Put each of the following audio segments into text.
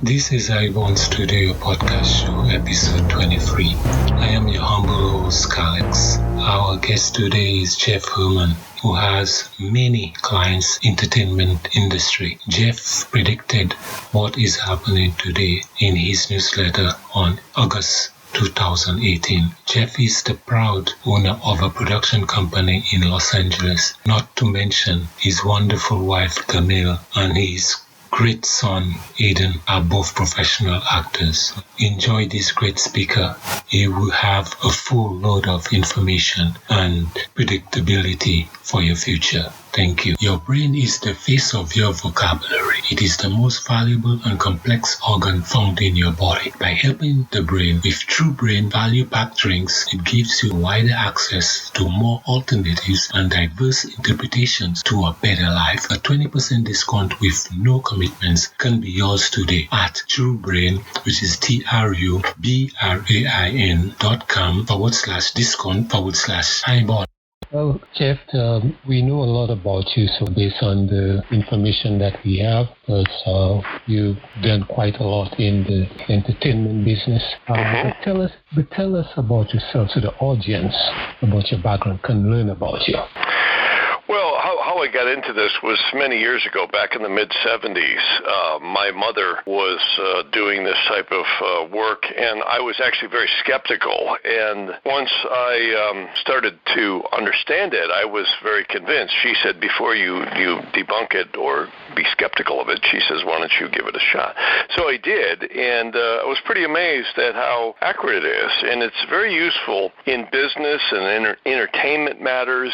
This is Ibon Studio Podcast Show, episode 23. I am your humble host, Alex. Our guest today is Jeff Herman, who has many clients in the entertainment industry. Jeff predicted what is happening today in his newsletter on August 2018. Jeff is the proud owner of a production company in Los Angeles, not to mention his wonderful wife Camille and his great son Aiden are both professional actors. Enjoy this great speaker. He will have a full load of information and predictability for your future. Thank you. Your brain is the face of your vocabulary. It is the most valuable and complex organ found in your body. By helping the brain with true brain value-packed drinks, it gives you wider access to more alternatives and diverse interpretations to a better life. A 20% discount with no commitments can be yours today at TrueBrain, which is TrueBrain.com/discount/IBON. Well, Jeff, we know a lot about you, so based on the information that we have, because you've done quite a lot in the entertainment business. But tell us about yourself, so the audience, about your background, can learn about you. Well, how I got into this was many years ago, back in the mid-'70s. My mother was doing this type of work, and I was actually very skeptical. And once I started to understand it, I was very convinced. She said, before you debunk it or be skeptical of it, she says, why don't you give it a shot? So I did, and I was pretty amazed at how accurate it is. And it's very useful in business and entertainment matters,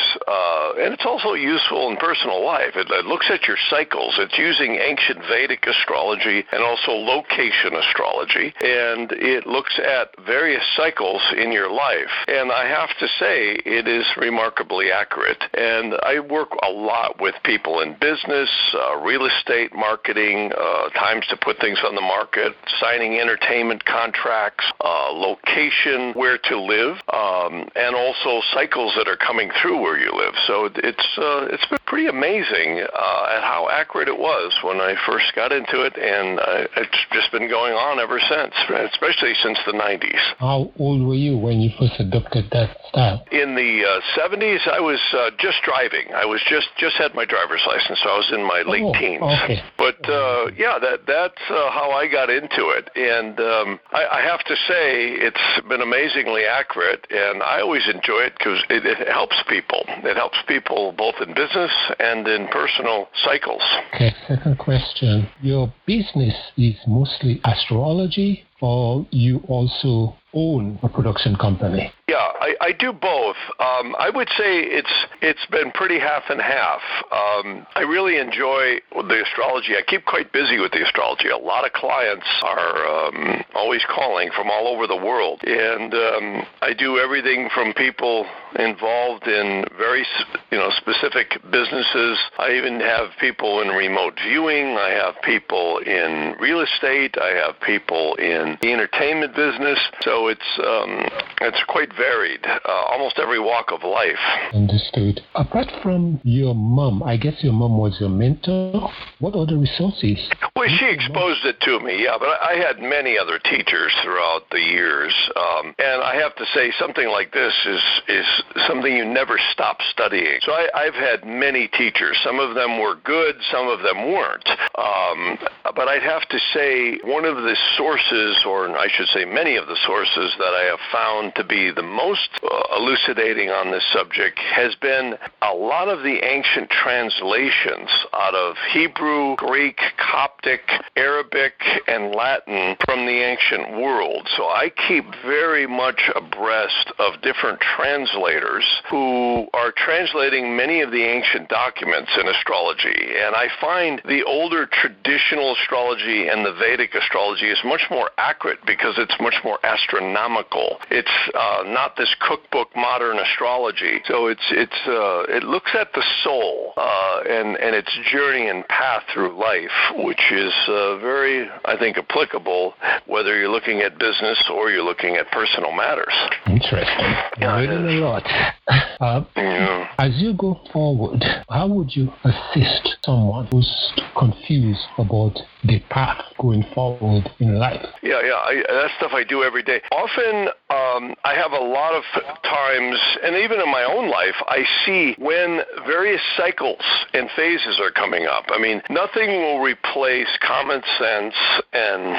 and it's also useful in personal life. It looks at your cycles. It's using ancient Vedic astrology and also location astrology, and it looks at various cycles in your life. And I have to say, it is remarkably accurate. And I work a lot with people in business, real estate marketing, times to put things on the market, signing entertainment contracts, location, where to live, and also cycles that are coming through where you live. So it's been pretty amazing at how accurate it was when I first got into it, and it's just been going on ever since, especially since the 90s. How old were you when you first adopted that style? In the 70s, I was just driving. I was just had my driver's license, so I was in my late teens. Okay. But yeah, that's how I got into it, and I have to say it's been amazingly accurate, and I always enjoy it because it helps people. It helps people both in business and in personal cycles. Okay, second question. Your business is mostly astrology, or you also own a production company? Yeah, I do both. I would say it's been pretty half and half. I really enjoy the astrology. I keep quite busy with the astrology. A lot of clients are always calling from all over the world, and I do everything from people involved in very specific businesses. I even have people in remote viewing. I have people in real estate. I have people in the entertainment business. So it's quite varied, almost every walk of life. Understood. Apart from your mom, I guess your mom was your mentor. What other resources? Well, she exposed it to me, yeah, but I had many other teachers throughout the years. And I have to say, something like this is something you never stop studying. So I've had many teachers. Some of them were good, some of them weren't. But I'd have to say one of the sources, or I should say many of the sources that I have found to be the most elucidating on this subject has been a lot of the ancient translations out of Hebrew, Greek, Coptic, Arabic, and Latin from the ancient world. So I keep very much abreast of different translators who are translating many of the ancient documents in astrology. And I find the older traditional astrology and the Vedic astrology is much more accurate because it's much more astronomical. It's not this cookbook modern astrology. So it looks at the soul and its journey and path through life, which is very, I think, applicable whether you're looking at business or you're looking at personal matters. Interesting. Yeah, Reading a lot. As you go forward, how would you assist someone who's confused about the path going forward in life. Yeah, that's stuff I do every day. Often, I have a lot of times, and even in my own life, I see when various cycles and phases are coming up. I mean, nothing will replace common sense and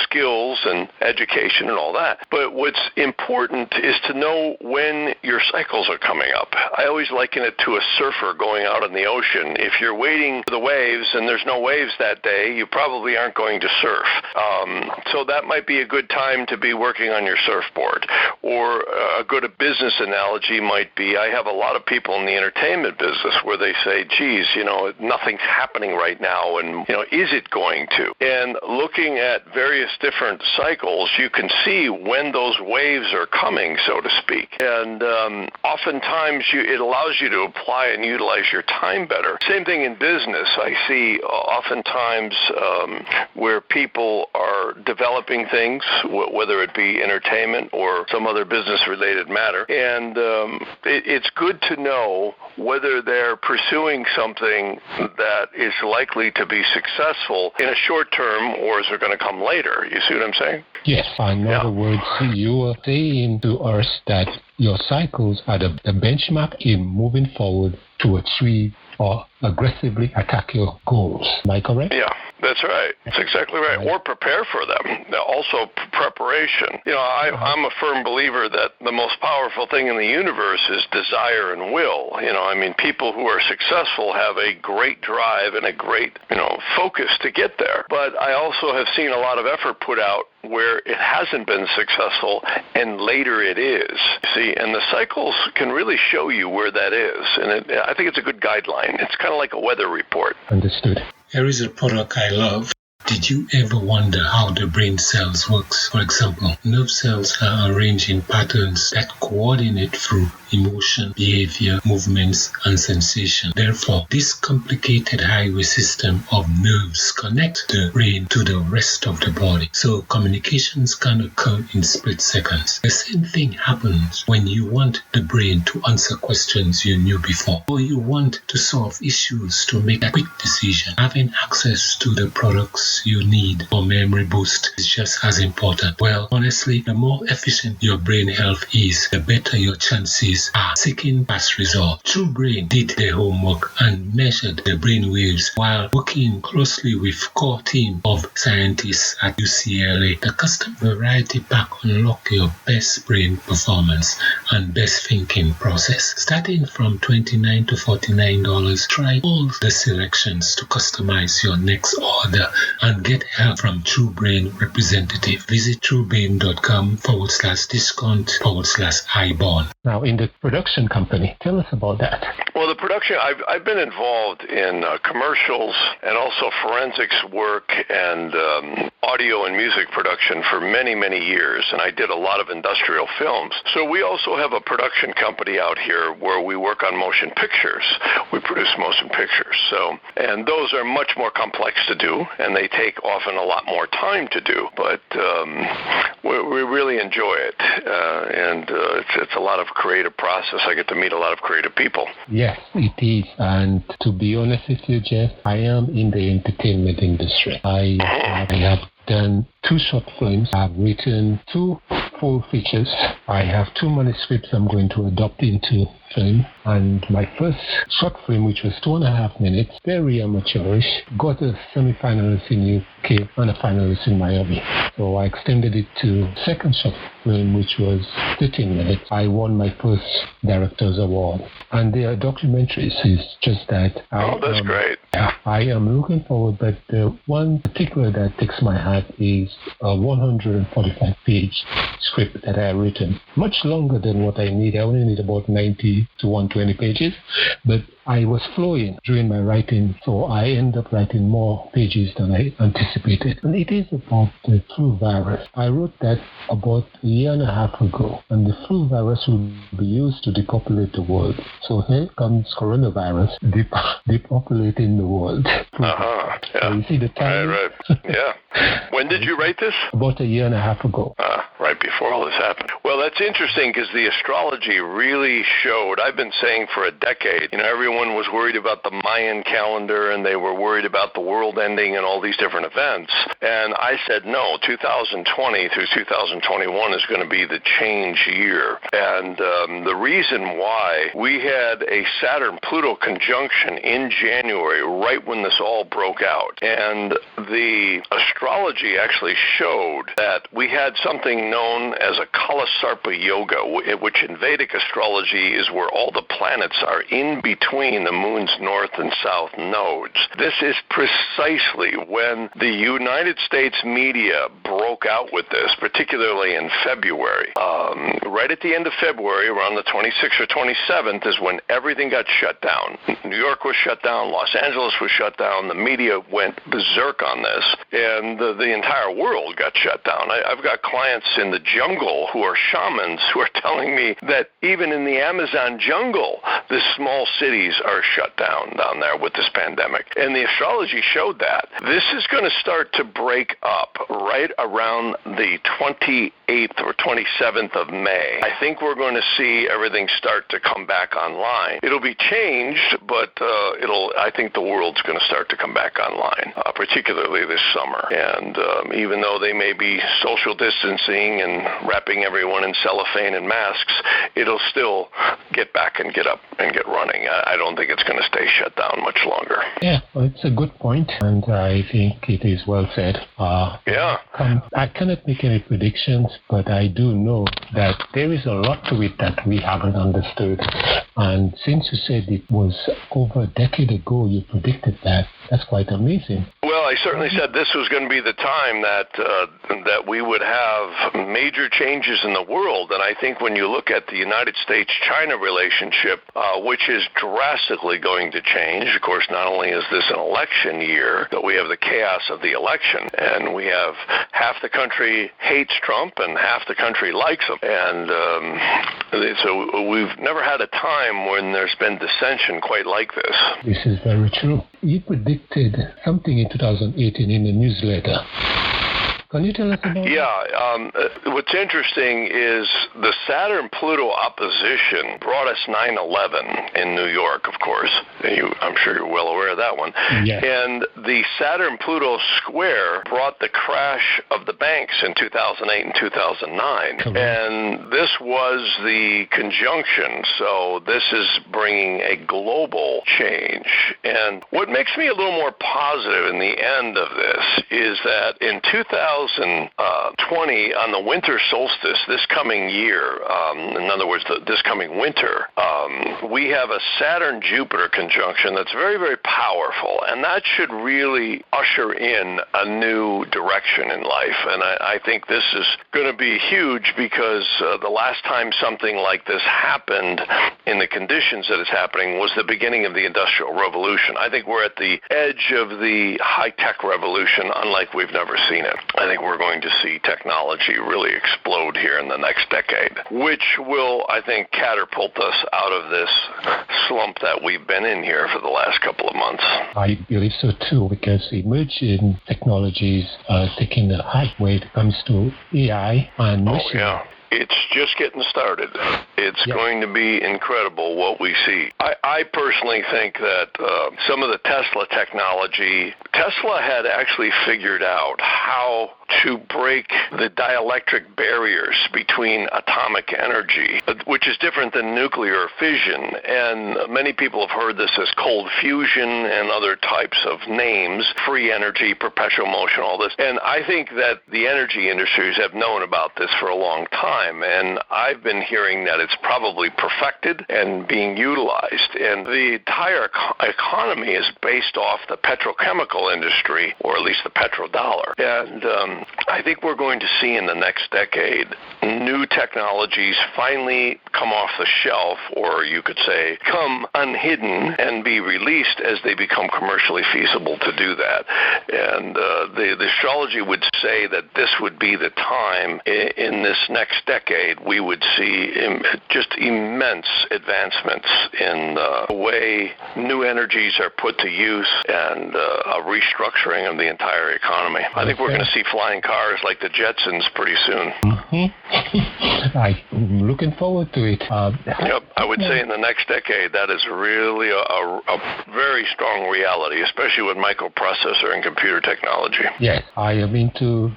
skills and education and all that. But what's important is to know when your cycles are coming up. I always liken it to a surfer going out in the ocean. If you're waiting for the waves and there's no waves that day, you probably aren't going to surf. So that might be a good time to be working on your surfboard. Or a good business analogy might be, I have a lot of people in the entertainment business where they say, geez, nothing's happening right now, and, is it going to? And looking at various different cycles, you can see when those waves are coming, so to speak. And oftentimes it allows you to apply and utilize your time better. Same thing in business. I see oftentimes where people are developing things, whether it be entertainment or some other business-related matter. And it's good to know whether they're pursuing something that is likely to be successful in a short term, or is it going to come later? You see what I'm saying? Yes. In other words, you are saying to us that your cycles are the benchmark in moving forward to achieve or aggressively attack your goals. Am I correct? Yeah. That's right. That's exactly right. Or prepare for them. Also, preparation. I'm a firm believer that the most powerful thing in the universe is desire and will. People who are successful have a great drive and a great, focus to get there. But I also have seen a lot of effort put out where it hasn't been successful, and later it is. See, and the cycles can really show you where that is. And I think it's a good guideline. It's kind of like a weather report. Understood. Here is a product I love. Did you ever wonder how the brain cells works? For example, nerve cells are arranged in patterns that coordinate through emotion, behavior, movements, and sensation. Therefore, this complicated highway system of nerves connects the brain to the rest of the body. So communications can occur in split seconds. The same thing happens when you want the brain to answer questions you knew before, or you want to solve issues to make a quick decision. Having access to the products you need for memory boost is just as important. Well, honestly, the more efficient your brain health is, the better your chances are seeking past results. True Brain did their homework and measured the brain waves while working closely with core team of scientists at UCLA. The custom variety pack unlock your best brain performance and best thinking process. Starting from $29 to $49, try all the selections to customize your next order and get help from True Brain representative. Visit truebrain.com/discount/iBond. Now, in the production company, tell us about that. Well, the production, I've been involved in commercials and also forensics work and audio and music production for many, many years, and I did a lot of industrial films. So we also have a production company out here where we work on motion pictures. We produce motion pictures. And those are much more complex to do, and they take often a lot more time to do, but we really enjoy it, and it's a lot of creative process. I get to meet a lot of creative people. Yes, it is, and to be honest with you, Jeff, I am in the entertainment industry. I have done 2 short films. I've written 2 full features. I have 2 manuscripts I'm going to adopt into film. And my first short film, which was 2.5 minutes, very amateurish, got a semi-finalist in UK and a finalist in Miami. So I extended it to second short film, which was 13 minutes. I won my first director's award. And they are documentaries. It's just that that's great. I am looking forward, but the one particular that takes my heart is a 145-page script that I have written. Much longer than what I need. I only need about 90 to 120 pages, but I was flowing during my writing, so I end up writing more pages than I anticipated. And it is about the flu virus. I wrote that about a year and a half ago, and the flu virus will be used to depopulate the world. So here comes coronavirus depopulating the world. Yeah. So you see the time? Right. Yeah. When did you write this? About a year and a half ago. right before all this happened. Well, that's interesting because the astrology really showed, I've been saying for a decade, everyone was worried about the Mayan calendar and they were worried about the world ending and all these different events. And I said, no, 2020 through 2021 is going to be the change year. And the reason why, we had a Saturn-Pluto conjunction in January, right when this all broke out. And the astrology actually showed that we had something known as a Kalasarpa Yoga, which in Vedic astrology is where all the planets are in between the moon's north and south nodes. This is precisely when the United States media broke out with this, particularly in February. Right at the end of February, around the 26th or 27th, is when everything got shut down. New York was shut down, Los Angeles was shut down, the media went berserk on this, and the entire world got shut down. I've got clients in the jungle who are shamans who are telling me that even in the Amazon jungle, the small cities are shut down there with this pandemic. And the astrology showed that. This is going to start to break up right around the 28th or 27th of May. I think we're going to see everything start to come back online. It'll be changed, but I think the world's going to start to come back online, particularly this summer. And even though they may be social distancing and wrapping everyone in cellophane and masks, it'll still get back and get up and get running. I don't think it's going to stay shut down much longer. Yeah, well, it's a good point, and I think it is well said. Yeah. I cannot make any predictions, but I do know that there is a lot to it that we haven't understood. And since you said it was over a decade ago you predicted that, that's quite amazing. Well, I certainly said this was going to be the time that we would have major changes in the world. And I think when you look at the United States-China relationship, which is drastically going to change, of course, not only is this an election year, but we have the chaos of the election. And we have half the country hates Trump and half the country likes him. And so we've never had a time when there's been dissension quite like this. This is very true. You predicted something in 2018 in the newsletter. Can you tell us about that? What's interesting is the Saturn-Pluto opposition brought us 9/11 in New York, of course. I'm sure you're well aware of that one. Yes. And the Saturn-Pluto square brought the crash of the banks in 2008 and 2009. Correct. And this was the conjunction. So this is bringing a global change. And what makes me a little more positive in the end of this is that in 2020, on the winter solstice this coming year, in other words, this coming winter, we have a Saturn-Jupiter conjunction that's very, very powerful, and that should really usher in a new direction in life. And I think this is going to be huge because the last time something like this happened in the conditions that it's happening was the beginning of the Industrial Revolution. I think we're at the edge of the high-tech revolution, unlike we've never seen it. I think we're going to see technology really explode here in the next decade, which will, I think, catapult us out of this slump that we've been in here for the last couple of months. I believe so too, because emerging technologies are taking a high when it comes to AI and machine. Oh, yeah. It's just getting started. It's going to be incredible what we see. I personally think that some of the Tesla technology, Tesla had actually figured out how to break the dielectric barriers between atomic energy, which is different than nuclear fission. And many people have heard this as cold fusion and other types of names, free energy, perpetual motion, all this. And I think that the energy industries have known about this for a long time. And I've been hearing that it's probably perfected and being utilized. And the entire economy is based off the petrochemical industry, or at least the petrodollar. And I think we're going to see in the next decade new technologies finally come off the shelf, or you could say come unhidden and be released as they become commercially feasible to do that. And the astrology would say that this would be the time in this next decade we would see just immense advancements in the way new energies are put to use and a restructuring of the entire economy. I think we're going to see flying cars like the Jetsons pretty soon. I'm looking forward to it. Yep, I would say in the next decade, that is really a very strong reality, especially with microprocessor and computer technology. Yes, I am into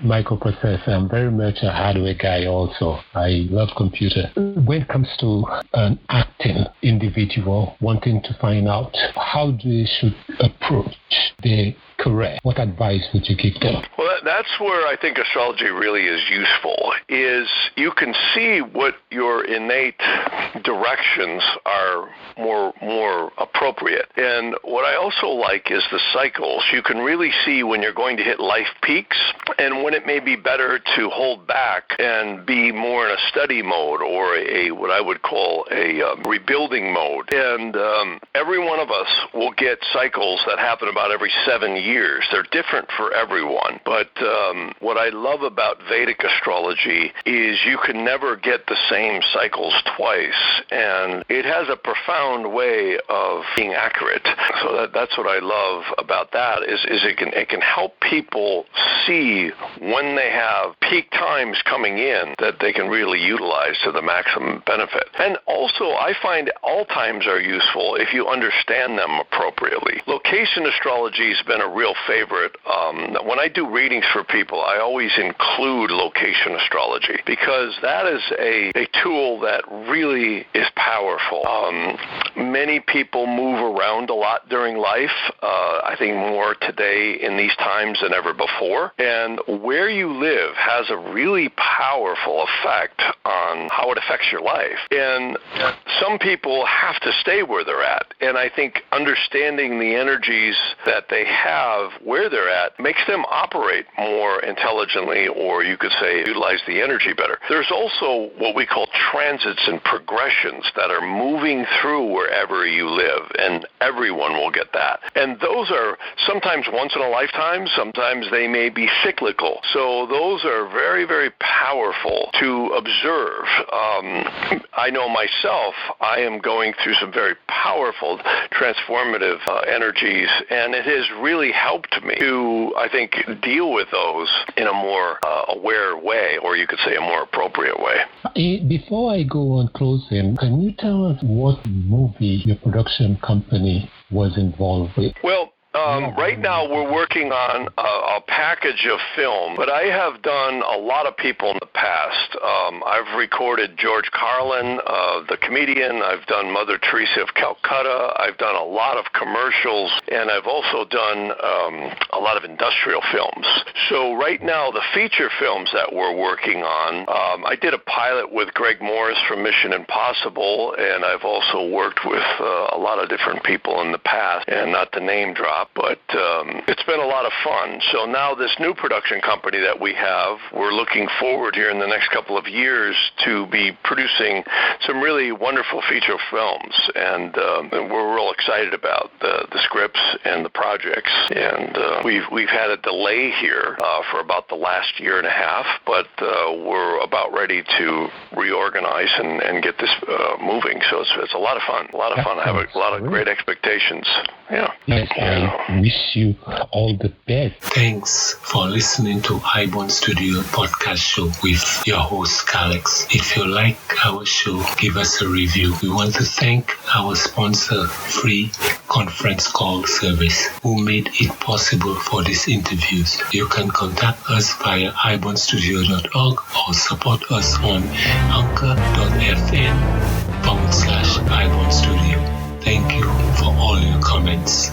microprocessor. I'm very much a hardware guy also. I love computer. When it comes to an acting individual wanting to find out how they should approach their career, what advice would you give them? Well, that's where I think astrology really is useful, is you can see what your innate directions are more appropriate. And what I also like is the cycles. You can really see when you're going to hit life peaks and when it may be better to hold back and be more in a study mode or what I would call a rebuilding mode. And every one of us will get cycles that happen about every 7 years. They're different for everyone. But what I love about Vedic astrology is you can never get the same cycles twice. And it has a profound way of being accurate. So that's what I love about that is it can help people see when they have peak times coming in that they can really utilize to the maximum benefit. And also, I find all times are useful if you understand them appropriately. Location astrology has been a real favorite. When I do readings for people, I always include location astrology because that is a tool that really is powerful. Many people move around a lot during life, I think more today in these times than ever before. And where you live has a really powerful effect on how it affects your life. And some people have to stay where they're at. And I think understanding the energies that they have where they're at makes them operate more intelligently, or you could say utilize the energy better. There's also what we call transits and progressions that are moving through wherever you live, and everyone will get that. And those are sometimes once in a lifetime, sometimes they may be cyclical. So those are very, very powerful to observe. I know myself, I am going through some very powerful transformative energies, and it has really helped me to, I think, deal with those in a more aware way, or you could say a more appropriate way. Before I go on closing, can you tell us what movie your production company was involved with? Well, right now we're working on a package of film, but I have done a lot of people in the past. I've recorded George Carlin, the comedian. I've done Mother Teresa of Calcutta. I've done a lot of commercials, and I've also done a lot of industrial films. So right now, the feature films that we're working on, I did a pilot with Greg Morris from Mission Impossible, and I've also worked with a lot of different people in the past, and not to name drop, but it's been a lot of fun. So now this new production company that we have, we're looking forward here in the next couple of years to be producing some really wonderful feature films, and we're real excited about the scripts and the projects. And we've had a delay here for about the last year and a half, but we're about ready to reorganize and get this moving. So it's a lot of fun. I have a lot of great expectations. Yeah. Yes, I wish you all the best. Thanks for listening to iBond Studio podcast show with your host, Alex. If you like our show, give us a review. We want to thank our sponsor, Free Conference Call Service, who made it possible for these interviews. You can contact us via ibondstudio.org or support us on anchor.fm/ibondstudio. Thank you for all your comments.